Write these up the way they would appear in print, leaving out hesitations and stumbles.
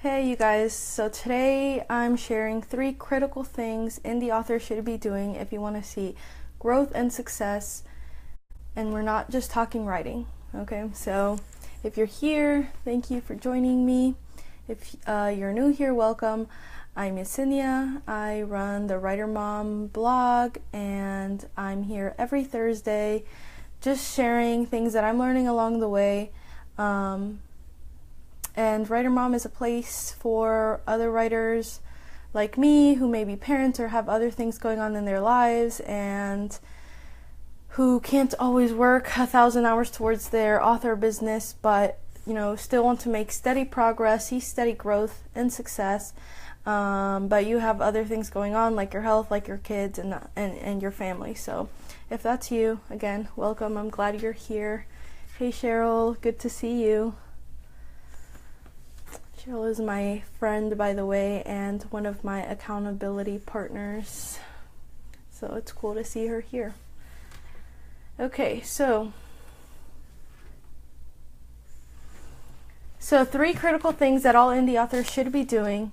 Hey you guys, so today I'm sharing 3 critical things indie authors should be doing if you want to see growth and success, and we're not just talking writing, okay? So if you're here, thank you for joining me. If you're new here, welcome. I'm Yesenia. I run the Writer Mom blog, and I'm here every Thursday just sharing things that I'm learning along the way. And Writer Mom is a place for other writers like me who may be parents or have other things going on in their lives and who can't always work 1,000 hours towards their author business, but still want to make steady progress, see steady growth and success. But you have other things going on, like your health, like your kids, and your family. So if that's you, again, welcome. I'm glad you're here. Hey Cheryl, good to see you. Cheryl is my friend, by the way, and one of my accountability partners. So it's cool to see her here. Okay, so 3 critical things that all indie authors should be doing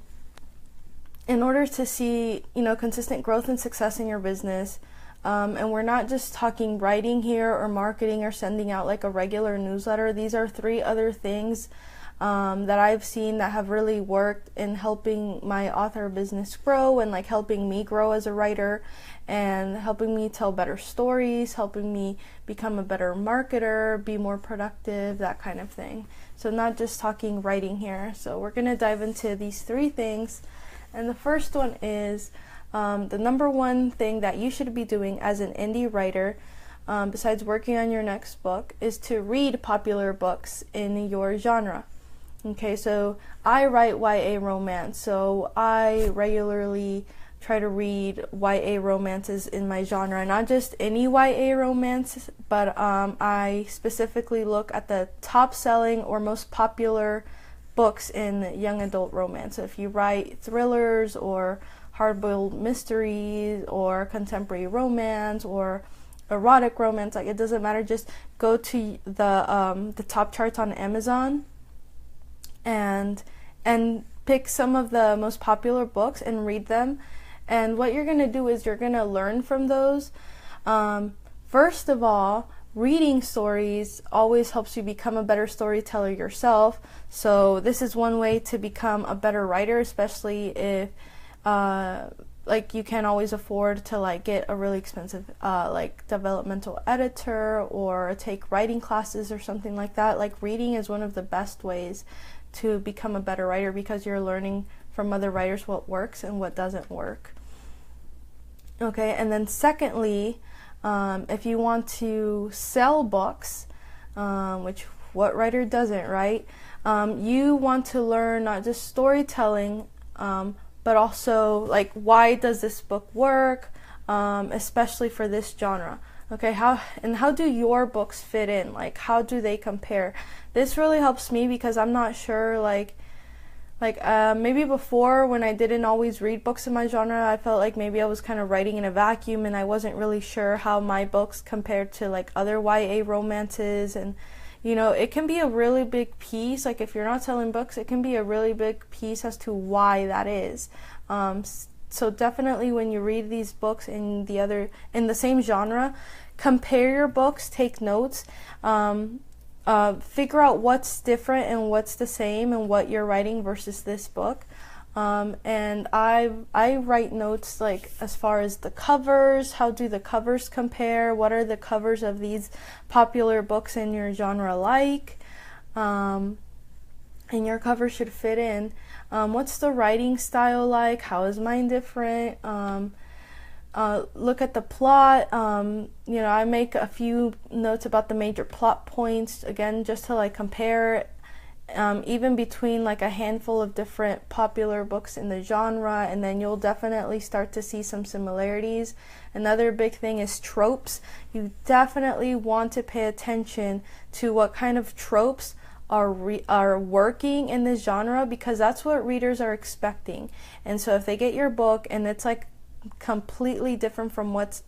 in order to see, consistent growth and success in your business. And we're not just talking writing here or marketing or sending out like a regular newsletter. These are 3 other things that I've seen that have really worked in helping my author business grow and like helping me grow as a writer and helping me tell better stories, helping me become a better marketer, be more productive, that kind of thing. So not just talking writing here. So we're going to dive into these 3 things. And the first one is the number one thing that you should be doing as an indie writer, besides working on your next book, is to read popular books in your genre. Okay, so I write YA romance, so I regularly try to read YA romances in my genre. Not just any YA romance, but I specifically look at the top selling or most popular books in young adult romance. So if you write thrillers or hard-boiled mysteries or contemporary romance or erotic romance, like it doesn't matter, just go to the top charts on Amazon and pick some of the most popular books and read them. And what you're going to do is you're going to learn from those. First of all, reading stories always helps you become a better storyteller yourself. So this is one way to become a better writer, especially if you can't always afford to like get a really expensive like developmental editor or take writing classes or something like that. Like reading is one of the best ways to become a better writer because you're learning from other writers what works and what doesn't work. Okay, and then secondly, if you want to sell books, which what writer doesn't, right? You want to learn not just storytelling, but also like why does this book work, especially for this genre. Okay, how do your books fit in? Like how do they compare? This really helps me because I'm not sure maybe before when I didn't always read books in my genre, I felt like maybe I was kind of writing in a vacuum and I wasn't really sure how my books compared to like other YA romances. And it can be a really big piece. Like if you're not selling books, it can be a really big piece as to why that is. So definitely when you read these books in the same genre, compare your books, take notes, figure out what's different and what's the same and what you're writing versus this book. And I write notes like as far as the covers, how do the covers compare, what are the covers of these popular books in your genre like, and your cover should fit in. What's the writing style like? How is mine different? Look at the plot. I make a few notes about the major plot points, again, just to like compare even between like a handful of different popular books in the genre, and then you'll definitely start to see some similarities. Another big thing is tropes. You definitely want to pay attention to what kind of tropes are working in this genre, because that's what readers are expecting. And so if they get your book and it's like completely different from what's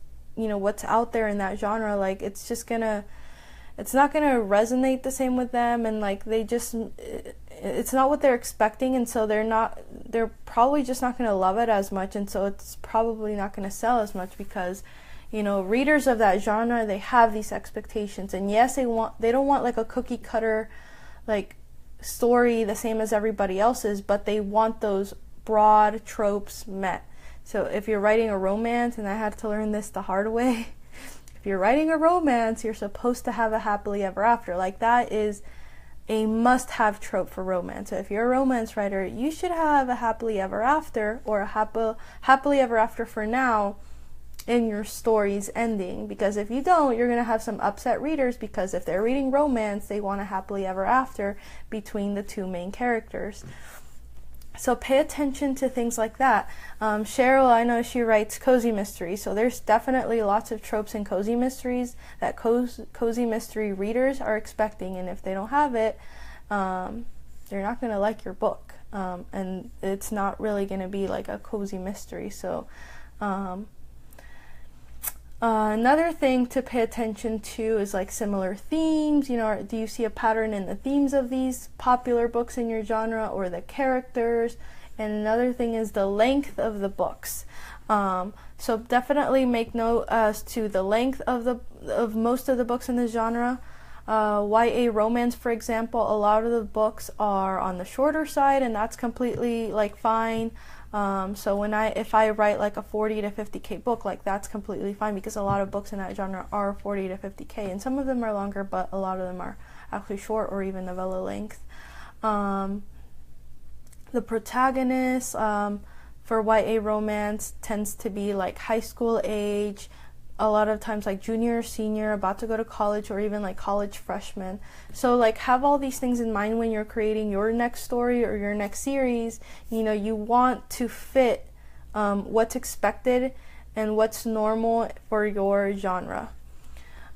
out there in that genre, like it's just gonna it's not going to resonate the same with them, and like it's not what they're expecting, and so they're probably just not going to love it as much, and so it's probably not going to sell as much because, you know, readers of that genre, they have these expectations, and yes, they don't want like a cookie cutter like story the same as everybody else's, but they want those broad tropes met. So if you're writing a romance, and I had to learn this the hard way, if you're writing a romance, you're supposed to have a happily ever after. Like, that is a must-have trope for romance. So if you're a romance writer, you should have a happily ever after, or a happily ever after for now, in your story's ending. Because if you don't, you're going to have some upset readers, because if they're reading romance, they want a happily ever after between the two main characters. So pay attention to things like that. Cheryl, I know she writes cozy mysteries, so there's definitely lots of tropes in cozy mysteries that cozy mystery readers are expecting, and if they don't have it, they're not going to like your book, and it's not really going to be like a cozy mystery. So another thing to pay attention to is like similar themes. You know, do you see a pattern in the themes of these popular books in your genre, or the characters? And another thing is the length of the books. So definitely make note as to the length of most of the books in the genre. YA romance, for example, a lot of the books are on the shorter side, and that's completely like fine. So if I write like a 40 to 50k book, like that's completely fine, because a lot of books in that genre are 40 to 50k, and some of them are longer, but a lot of them are actually short or even novella length. The protagonist for YA romance tends to be like high school age, a lot of times like junior or senior, about to go to college, or even like college freshman. So like have all these things in mind when you're creating your next story or your next series. You know, you want to fit what's expected and what's normal for your genre.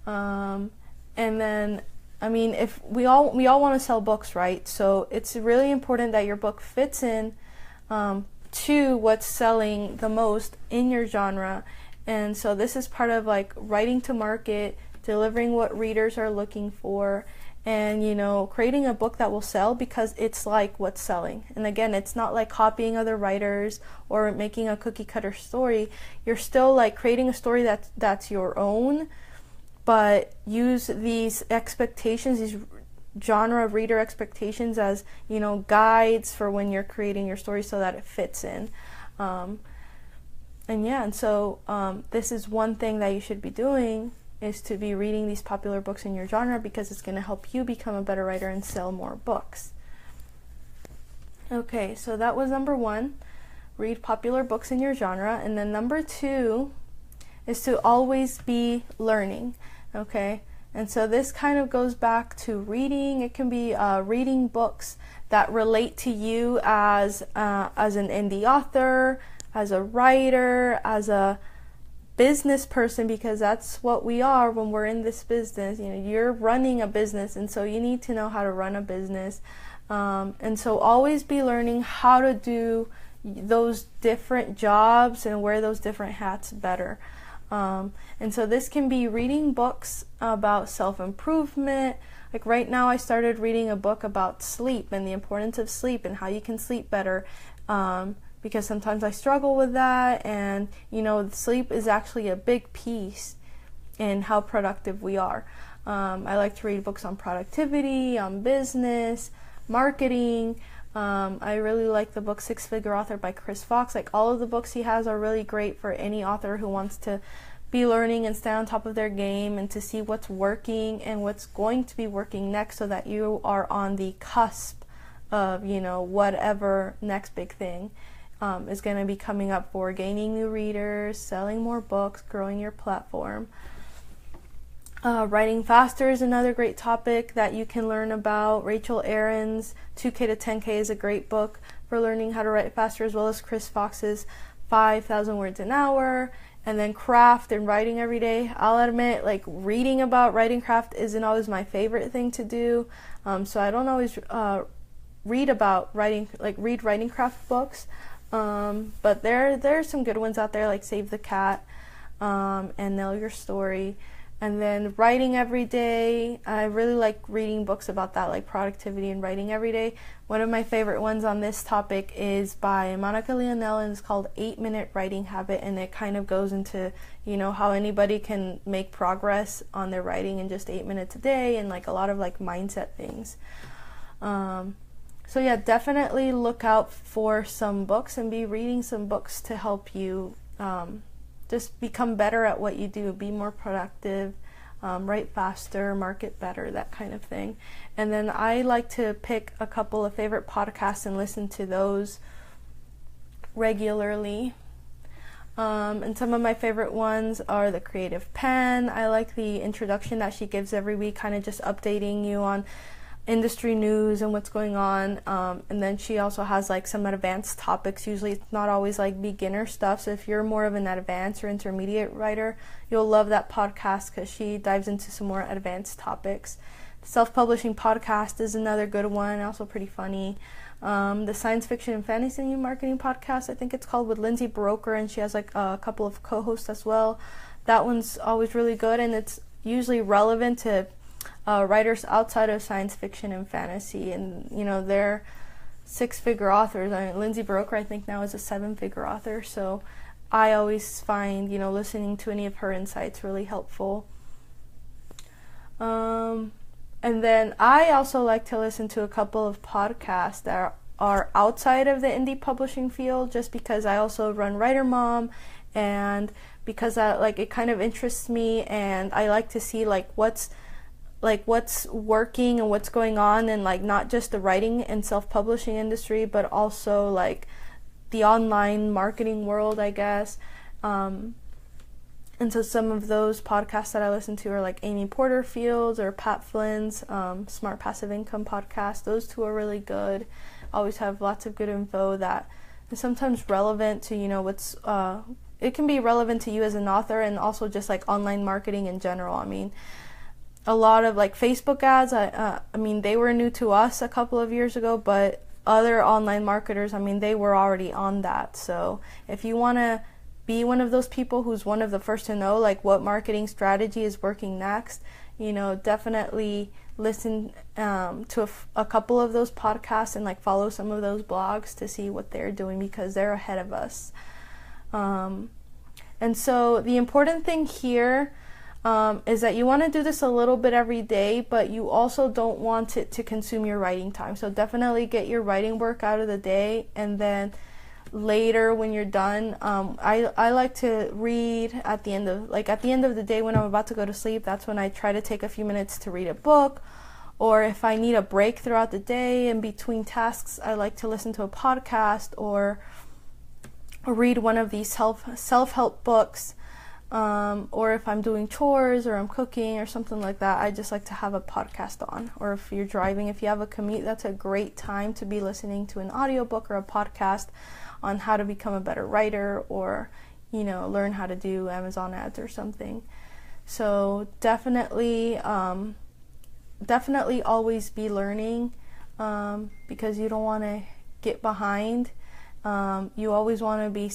And then, I mean, if we all want to sell books, right? So it's really important that your book fits in to what's selling the most in your genre. And so this is part of like writing to market, delivering what readers are looking for, and, you know, creating a book that will sell because it's like what's selling. And again, it's not like copying other writers or making a cookie cutter story. You're still like creating a story that's your own, but use these expectations, these genre reader expectations, as, you know, guides for when you're creating your story so that it fits in. And so this is one thing that you should be doing, is to be reading these popular books in your genre, because it's going to help you become a better writer and sell more books. Okay, so that was number 1, read popular books in your genre. And then number 2 is to always be learning. Okay, and so this kind of goes back to reading. It can be reading books that relate to you as an indie author, as a writer, as a business person, because that's what we are when we're in this business. You know, you're running a business, and so you need to know how to run a business. And so always be learning how to do those different jobs and wear those different hats better. And so this can be reading books about self-improvement. Like right now I started reading a book about sleep and the importance of sleep and how you can sleep better. Because sometimes I struggle with that, and, you know, sleep is actually a big piece in how productive we are. I like to read books on productivity, on business, marketing. I really like the book Six Figure Author by Chris Fox. Like, all of the books he has are really great for any author who wants to be learning and stay on top of their game, and to see what's working and what's going to be working next, so that you are on the cusp of, you know, whatever next big thing is going to be coming up for gaining new readers, selling more books, growing your platform. Writing faster is another great topic that you can learn about. Rachel Aaron's 2K to 10K is a great book for learning how to write faster, as well as Chris Fox's 5,000 words an hour. And then craft and writing every day. I'll admit, like, reading about writing craft isn't always my favorite thing to do. So I don't always read about writing, like read writing craft books. But there's some good ones out there, like Save the Cat and Know Your Story. And then writing every day, I really like reading books about that, like productivity and writing every day. One of my favorite ones on this topic is by Monica Leonelle, and it's called 8-Minute Writing Habit, and it kind of goes into, how anybody can make progress on their writing in just 8 minutes a day, and like a lot of like mindset things. So yeah, definitely look out for some books and be reading some books to help you just become better at what you do, be more productive, write faster, market better, that kind of thing. And then I like to pick a couple of favorite podcasts and listen to those regularly. And some of my favorite ones are The Creative Pen. I like the introduction that she gives every week, kind of just updating you on industry news and what's going on, and then she also has like some advanced topics. Usually it's not always like beginner stuff, so if you're more of an advanced or intermediate writer, you'll love that podcast because she dives into some more advanced topics. The Self-Publishing Podcast is another good one, also pretty funny. The Science Fiction and Fantasy Marketing Podcast, I think it's called, with Lindsay Broker, and she has like a couple of co-hosts as well. That one's always really good, and it's usually relevant to writers outside of science fiction and fantasy, and they're 6-figure authors. Lindsay Broker, I think now, is a 7-figure author, so I always find listening to any of her insights really helpful. And then I also like to listen to a couple of podcasts that are outside of the indie publishing field, just because I also run Writer Mom, and because it kind of interests me, and I like to see what's working and what's going on in not just the writing and self-publishing industry, but also the online marketing world, I guess. And so some of those podcasts that I listen to are like Amy Porterfield's or Pat Flynn's Smart Passive Income podcast. Those two are really good. Always have lots of good info that is sometimes relevant to what's it can be relevant to you as an author, and also just online marketing in general. I mean, a lot of Facebook ads, I mean, they were new to us a couple of years ago, but other online marketers, I mean, they were already on that. So if you want to be one of those people who's one of the first to know what marketing strategy is working next, definitely listen to a couple of those podcasts and follow some of those blogs to see what they're doing, because they're ahead of us. And so the important thing here is that you want to do this a little bit every day, but you also don't want it to consume your writing time. So definitely get your writing work out of the day, and then later when you're done, I like to read at the end of the day when I'm about to go to sleep. That's when I try to take a few minutes to read a book, or if I need a break throughout the day in between tasks, I like to listen to a podcast or read one of these self-help books. Or if I'm doing chores or I'm cooking or something like that, I just like to have a podcast on. Or if you're driving, if you have a commute, that's a great time to be listening to an audiobook or a podcast on how to become a better writer, or learn how to do Amazon ads or something. So definitely always be learning, because you don't want to get behind. You always want to be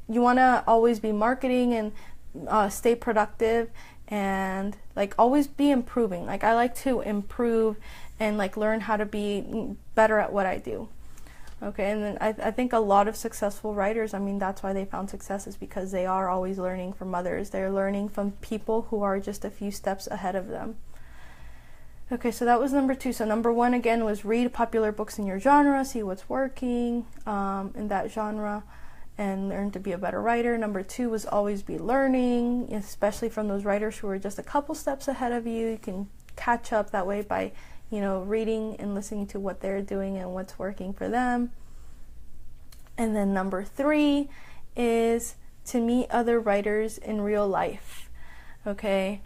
you want to always be marketing and stay productive, and always be improving. I like to improve and learn how to be better at what I do. Okay, and then I think a lot of successful writers, I mean, that's why they found success, is because they are always learning from others. They're learning from people who are just a few steps ahead of them. Okay, so that was number 2. So number 1, again, was read popular books in your genre, see what's working in that genre, and learn to be a better writer. Number 2 was always be learning, especially from those writers who are just a couple steps ahead of you. You can catch up that way by reading and listening to what they're doing and what's working for them. And then number 3 is to meet other writers in real life. Okay,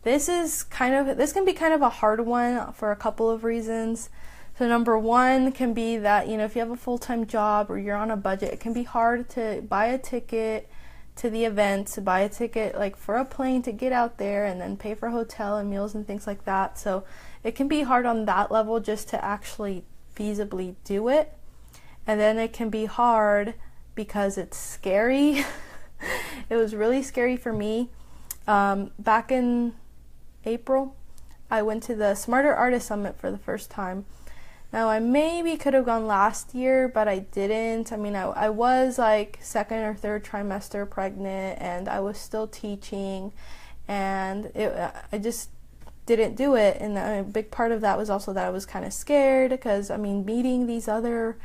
this can be kind of a hard one for a couple of reasons. So number 1 can be that if you have a full-time job or you're on a budget, it can be hard to buy a ticket to the event, to buy a ticket for a plane to get out there, and then pay for hotel and meals and things like that. So it can be hard on that level just to actually feasibly do it. And then it can be hard because it's scary. It was really scary for me Back in April, I went to the Smarter Artist Summit for the first time. Now, I maybe could have gone last year, but I didn't. I mean, I was like second or third trimester pregnant, and I was still teaching, and I just didn't do it. And a big part of that was also that I was kind of scared because, I mean, meeting these other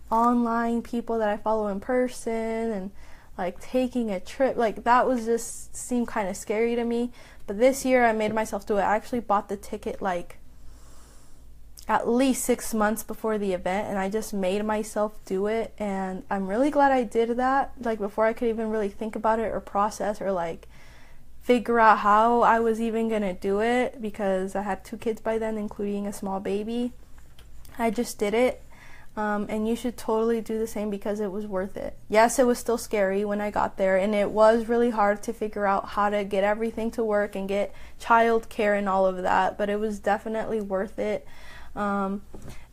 online people that I follow in person and like taking a trip, like that was just seemed kind of scary to me. But this year I made myself do it. I actually bought the ticket like at least 6 months before the event, and I just made myself do it, and I'm really glad I did that, like before I could even really think about it or process or like figure out how I was even gonna do it, because I had 2 kids by then, including a small baby. I just did it, and you should totally do the same because it was worth it. Yes, it was still scary when I got there, and it was really hard to figure out how to get everything to work and get childcare and all of that, but it was definitely worth it. And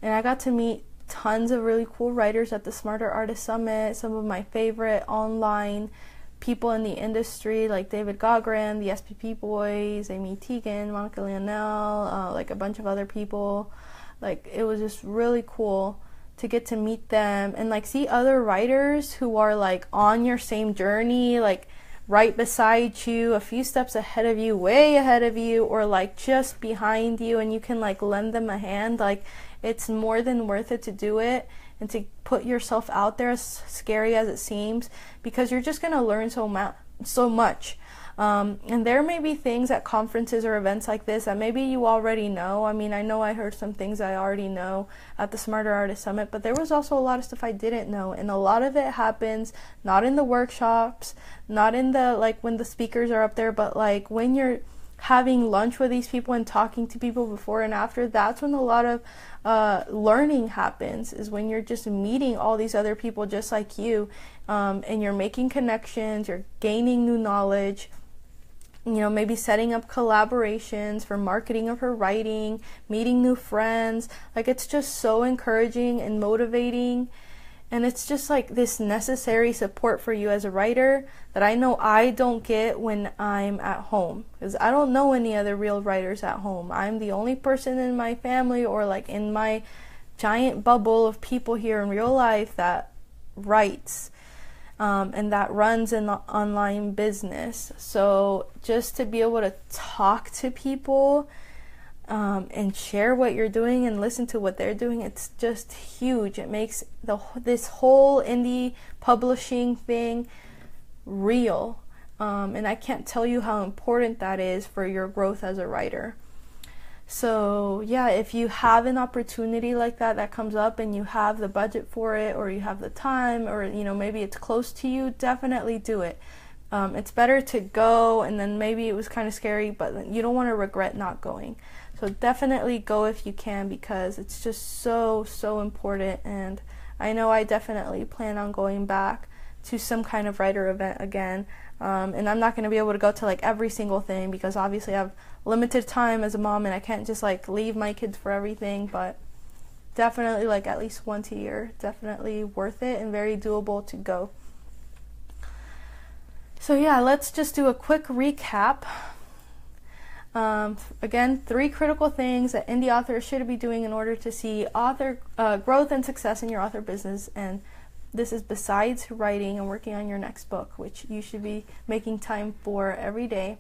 I got to meet tons of really cool writers at the Smarter Artist Summit, some of my favorite online people in the industry like David Gaughran, the SPP Boys, Amy Teagan, Monica Lionel, like a bunch of other people. Like, it was just really cool to get to meet them and like see other writers who are like on your same journey, like right beside you, a few steps ahead of you, way ahead of you, or like just behind you, and you can like lend them a hand. Like, it's more than worth it to do it and to put yourself out there, as scary as it seems, because you're just going to learn so much. And there may be things at conferences or events like this that maybe you already know. I mean, I know I heard some things I already know at the Smarter Artist Summit, but there was also a lot of stuff I didn't know, and a lot of it happens not in the workshops, not in the, like, when the speakers are up there, but like when you're having lunch with these people and talking to people before and after. That's when a lot of learning happens, is when you're just meeting all these other people just like you, and you're making connections, you're gaining new knowledge, you know, maybe setting up collaborations for marketing of her writing, meeting new friends. Like, it's just so encouraging and motivating, and it's just like this necessary support for you as a writer that I know I don't get when I'm at home, because I don't know any other real writers at home. I'm the only person in my family or like in my giant bubble of people here in real life that writes. And that runs an online business. So just to be able to talk to people and share what you're doing and listen to what they're doing, it's just huge. It makes this whole indie publishing thing real. And I can't tell you how important that is for your growth as a writer. So yeah, if you have an opportunity like that comes up and you have the budget for it, or you have the time, or you know, maybe it's close to you, definitely do it. It's better to go, and then maybe it was kind of scary, but you don't want to regret not going. So definitely go if you can, because it's just so important. And I know I definitely plan on going back to some kind of writer event again. And I'm not going to be able to go to like every single thing, because obviously I have limited time as a mom and I can't just like leave my kids for everything, but definitely like at least once a year, definitely worth it and very doable to go. So yeah, let's just do a quick recap. Again, 3 critical things that indie authors should be doing in order to see author growth and success in your author business. And this is besides writing and working on your next book, which you should be making time for every day.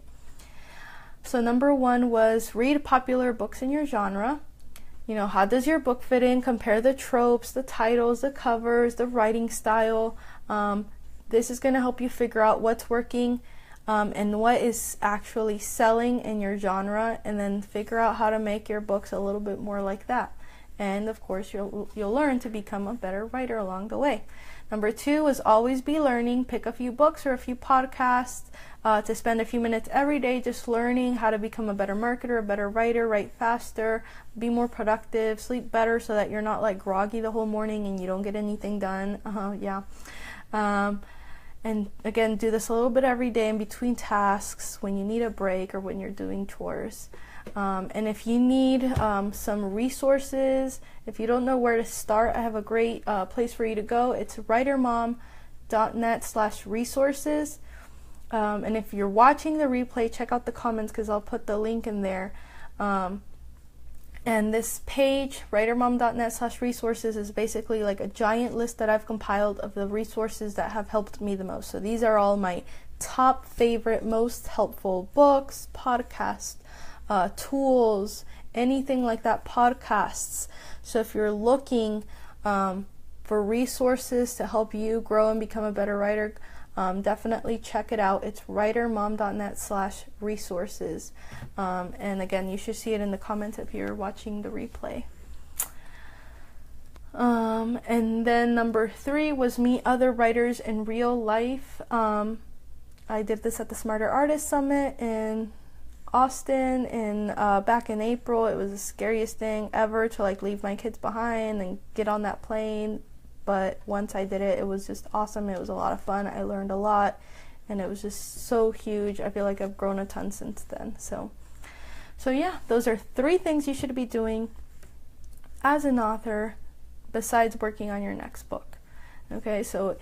So number 1 was read popular books in your genre. You know, how does your book fit in? Compare the tropes, the titles, the covers, the writing style. This is going to help you figure out what's working and what is actually selling in your genre, and then figure out how to make your books a little bit more like that. And of course, you'll learn to become a better writer along the way. Number 2 is always be learning. Pick a few books or a few podcasts to spend a few minutes every day just learning how to become a better marketer, a better writer, write faster, be more productive, sleep better so that you're not like groggy the whole morning and you don't get anything done. And again, do this a little bit every day in between tasks, when you need a break or when you're doing chores. And if you need some resources, if you don't know where to start, I have a great place for you to go. It's writermom.net/resources. And if you're watching the replay, check out the comments because I'll put the link in there. And this page, writermom.net/resources, is basically like a giant list that I've compiled of the resources that have helped me the most. So these are all my top favorite, most helpful books, podcasts, tools, anything like that, podcasts. So if you're looking for resources to help you grow and become a better writer, definitely check it out. It's writermom.net/resources. And again, you should see it in the comments if you're watching the replay. And then number 3 was meet other writers in real life. I did this at the Smarter Artist Summit in Austin back in April. It was the scariest thing ever to like leave my kids behind and get on that plane. But once I did it, it was just awesome. It was a lot of fun. I learned a lot, and it was just so huge. I feel like I've grown a ton since then. So yeah, those are 3 things you should be doing as an author besides working on your next book. Okay, so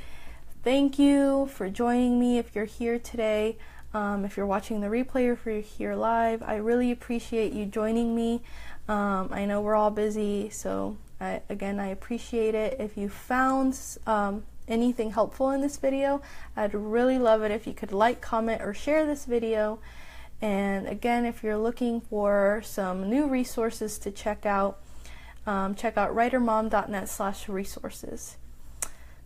thank you for joining me if you're here today. If you're watching the replay or if you're here live, I really appreciate you joining me. I know we're all busy, so I appreciate it. If you found anything helpful in this video, I'd really love it if you could like, comment, or share this video. And again, if you're looking for some new resources to check out writermom.net/resources.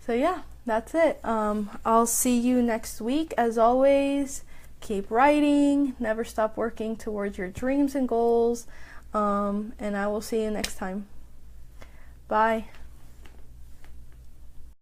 So yeah, that's it. I'll see you next week. As always, keep writing, never stop working towards your dreams and goals, and I will see you next time. Bye.